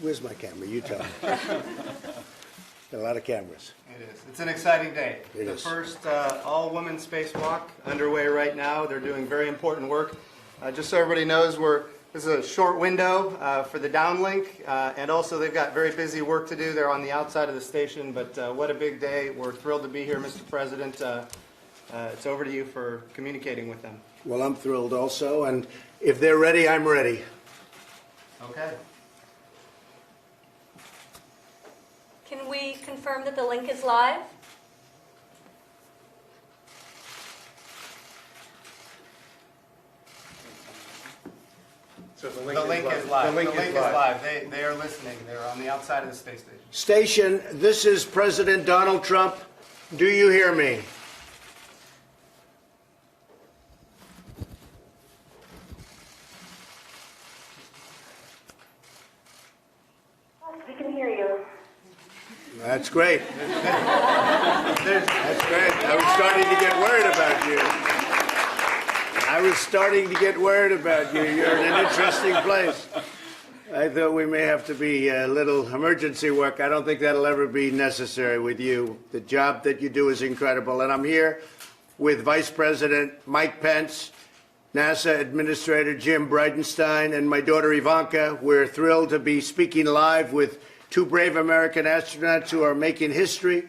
Where's my camera? You tell me. Got a lot of cameras. It is. It's an exciting day. It the is. first all-women spacewalk underway right now. They're doing very important work. Just so everybody knows, this is a short window for the downlink, and also they've got very busy work to do. They're on the outside of the station, but what a big day. We're thrilled to be here, Mr. President. It's over to you for communicating with them. Well, I'm thrilled also, and if they're ready, I'm ready. Okay. Can we confirm that the link is live? So the link is live. The link is live. They are listening. They're on the outside of the space station. Station, this is President Donald Trump. Do you hear me? We can hear you. That's great. That's great. I was starting to get worried about you. You're in an interesting place. I thought we may have to be a little emergency work. I don't think that'll ever be necessary with you. The job that you do is incredible. And I'm here with Vice President Mike Pence, NASA Administrator Jim Bridenstine, and my daughter Ivanka. We're thrilled to be speaking live with two brave American astronauts who are making history,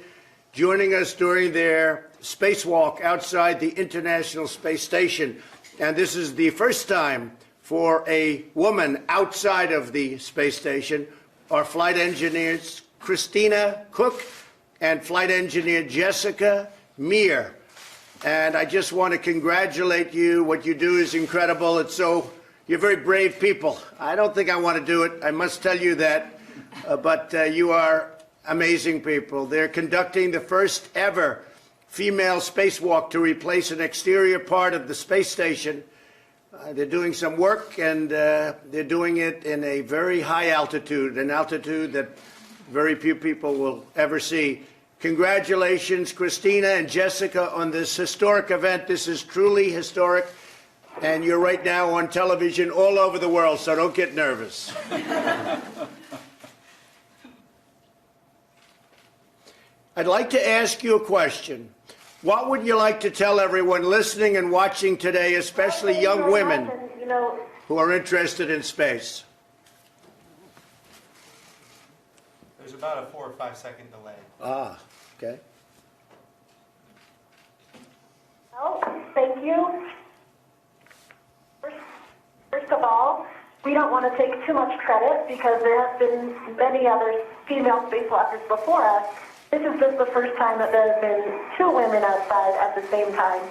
joining us during their spacewalk outside the International Space Station. And this is the first time for a woman outside of the space station. Our flight engineers, Christina, Koch, and flight engineer Jessica Meir. And I just want to congratulate you. What you do is incredible. You're very brave people. I don't think I want to do it. I must tell you that. But you are amazing people. They're conducting the first ever female spacewalk to replace an exterior part of the space station. They're doing some work, and they're doing it in a very high altitude, an altitude that very few people will ever see. Congratulations, Christina and Jessica, on this historic event. This is truly historic, and you're right now on television all over the world, so don't get nervous. I'd like to ask you a question. What would you like to tell everyone listening and watching today, especially young women who are interested in space? There's about a 4 or 5 second delay. Ah, okay. Well, thank you. First of all, we don't want to take too much credit because there have been many other female spacewalkers before us. This is just the first time that there have been two women outside at the same time.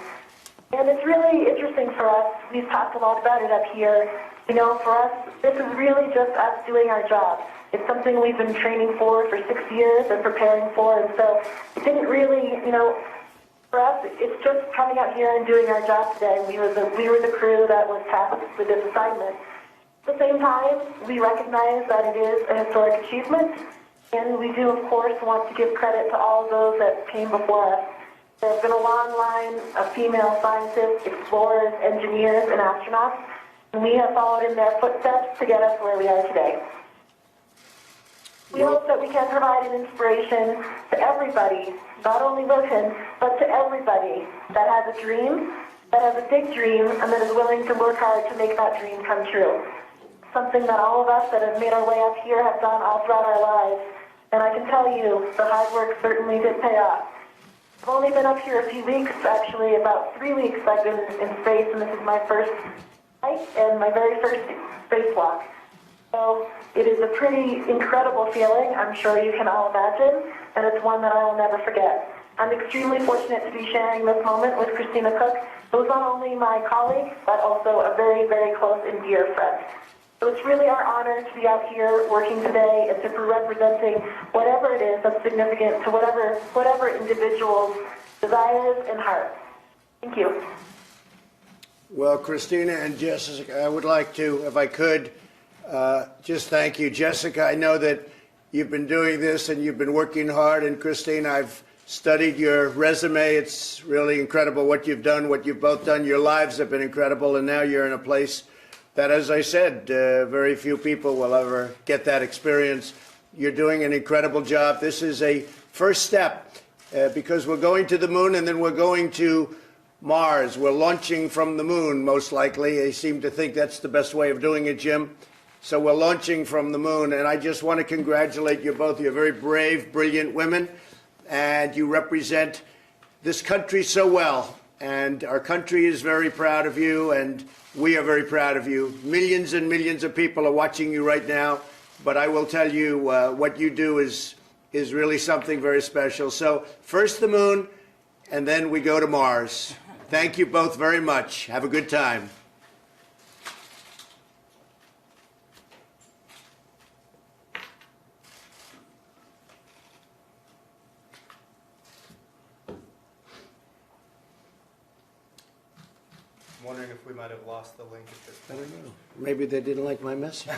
And it's really interesting for us. We've talked a lot about it up here. For us, this is really just us doing our job. It's something we've been training for 6 years and preparing for. And so it didn't really, for us, it's just coming out here and doing our job today. We were the crew that was tasked with this assignment. At the same time, we recognize that it is a historic achievement. And we do, of course, want to give credit to all those that came before us. There has been a long line of female scientists, explorers, engineers, and astronauts, and we have followed in their footsteps to get us where we are today. We hope that we can provide an inspiration to everybody, not only women, but to everybody that has a dream, that has a big dream, and that is willing to work hard to make that dream come true. Something that all of us that have made our way up here have done all throughout our lives. And I can tell you, the hard work certainly did pay off. I've only been up here a few weeks, actually about 3 weeks I've been in space, and this is my first flight and my very first spacewalk. So it is a pretty incredible feeling, I'm sure you can all imagine, and it's one that I will never forget. I'm extremely fortunate to be sharing this moment with Christina Koch, who's not only my colleague, but also a very, very close and dear friend. So it's really our honor to be out here working today and to be representing whatever it is that's significant to whatever individual's desires and heart. Thank you. Well, Christina and Jessica, I would like to, if I could, just thank you. Jessica, I know that you've been doing this and you've been working hard, and Christina, I've studied your resume. It's really incredible what you've done, what you've both done. Your lives have been incredible, and now you're in a place that, as I said, very few people will ever get that experience. You're doing an incredible job. This is a first step because we're going to the moon and then we're going to Mars. We're launching from the moon, most likely. They seem to think that's the best way of doing it, Jim. So we're launching from the moon, and I just want to congratulate you both. You're very brave, brilliant women, and you represent this country so well. And our country is very proud of you, and we are very proud of you. Millions and millions of people are watching you right now, but I will tell you what you do is really something very special. So first the moon, and then we go to Mars. Thank you both very much. Have a good time. I'm wondering if we might have lost the link at this I point. don't know. Maybe they didn't like my message.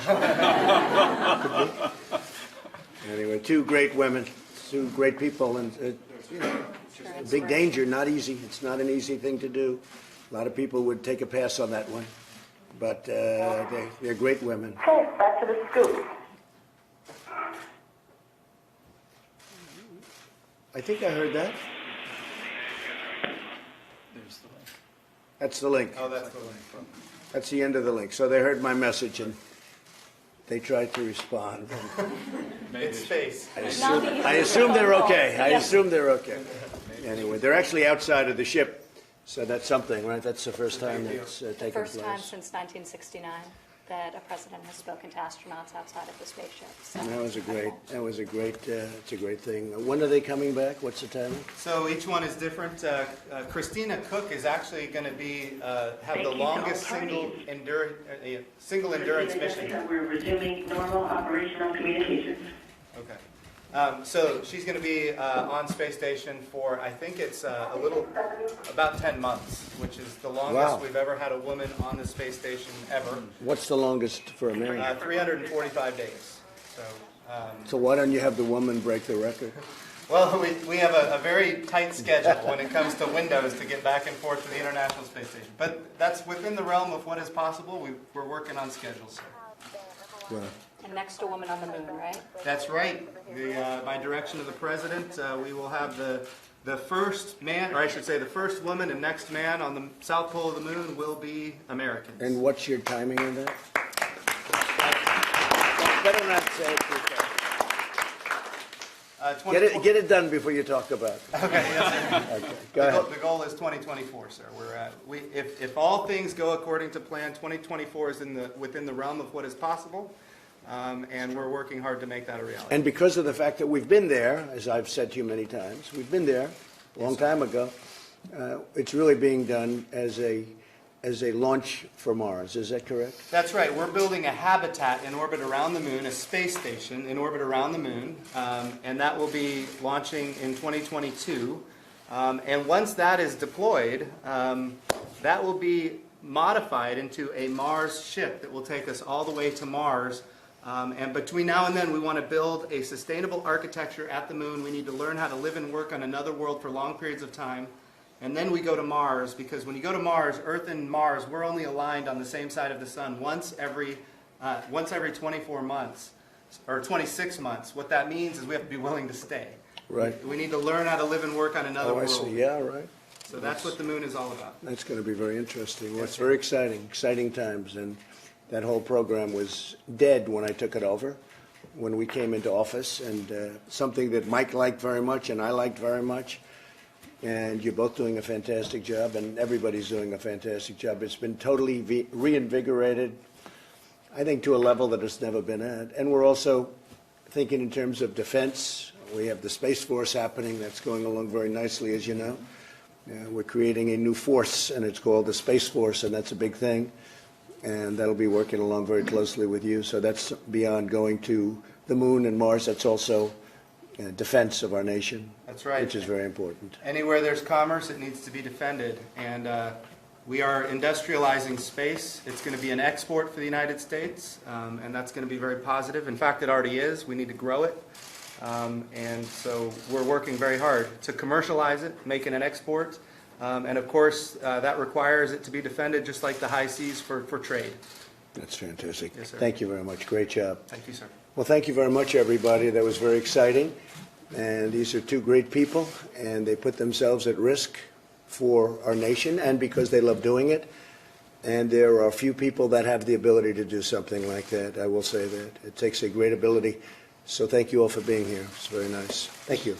Anyway, two great women, two great people, and you know, a big danger, not easy. It's not an easy thing to do. A lot of people would take a pass on that one, but they're great women. Okay, back to the scoop. I think I heard that. That's the link. Oh, that's the link. That's the end of the link. So they heard my message and they tried to respond. It's space. I assume they're okay. I assume they're okay. Anyway, they're actually outside of the ship, so that's something, right? That's the first time that's taken place. First time since 1969 that a president has spoken to astronauts outside of the spaceship. So That was a great, it's a great thing. When are they coming back? What's the timing? So each one is different. Christina Koch is actually going to be have the longest single endurance mission. We're resuming normal operational communications. Okay. So she's going to be on space station for, I think it's about 10 months, which is the longest Wow. we've ever had a woman on the space station ever. What's the longest for a man? 345 days. So why don't you have the woman break the record? Well, we have a very tight schedule when it comes to windows to get back and forth to the International Space Station. But that's within the realm of what is possible. We're working on schedules, sir. Well, and next a woman on the moon, right? That's right. By direction of the president, we will have the first man, or I should say the first woman and next man on the south pole of the moon will be Americans. and what's your timing on that? Better not say it too fast. 20 Get it done before you talk about it. Okay, yes, sir. Okay, go ahead. The goal is 2024, sir. If all things go according to plan, 2024 is within the realm of what is possible, and we're working hard to make that a reality. And because of the fact that we've been there, as I've said to you many times, we've been there a long time ago, it's really being done as a launch for Mars. Is that correct? That's right. We're building a habitat in orbit around the moon, a space station in orbit around the moon, and that will be launching in 2022. And once that is deployed, that will be modified into a Mars ship that will take us all the way to Mars. And between now and then, we want to build a sustainable architecture at the moon. We need to learn how to live and work on another world for long periods of time. And then we go to Mars, because when you go to Mars, Earth and Mars, we're only aligned on the same side of the sun once every 24 months, or 26 months. What that means is we have to be willing to stay. Right. We need to learn how to live and work on another Oh, I world. see. Yeah, right. So that's what the moon is all about. That's going to be very interesting. Well, Yes, it's sir. very exciting times. And that whole program was dead when I took it over, when we came into office, and something that Mike liked very much and I liked very much. And you're both doing a fantastic job, and everybody's doing a fantastic job. It's been totally reinvigorated, I think, to a level that it's never been at. And we're also thinking in terms of defense. We have the Space Force happening. That's going along very nicely, as you know. We're creating a new force, and it's called the Space Force, and that's a big thing. And that'll be working along very closely with you. So that's beyond going to the moon and Mars. That's also defense of our nation. That's right. Which is very important. Anywhere there's commerce, it needs to be defended. And we are industrializing space. It's going to be an export for the United States, and that's going to be very positive. In fact, it already is. We need to grow it. And so we're working very hard to commercialize it, make it an export. And of course, that requires it to be defended just like the high seas for trade. That's fantastic. Yes, sir. Thank you very much. Great job. Thank you, sir. Well, thank you very much, everybody. That was very exciting. And these are two great people, and they put themselves at risk for our nation and because they love doing it. And there are few people that have the ability to do something like that. I will say that. It takes a great ability. So thank you all for being here. It's very nice. Thank you.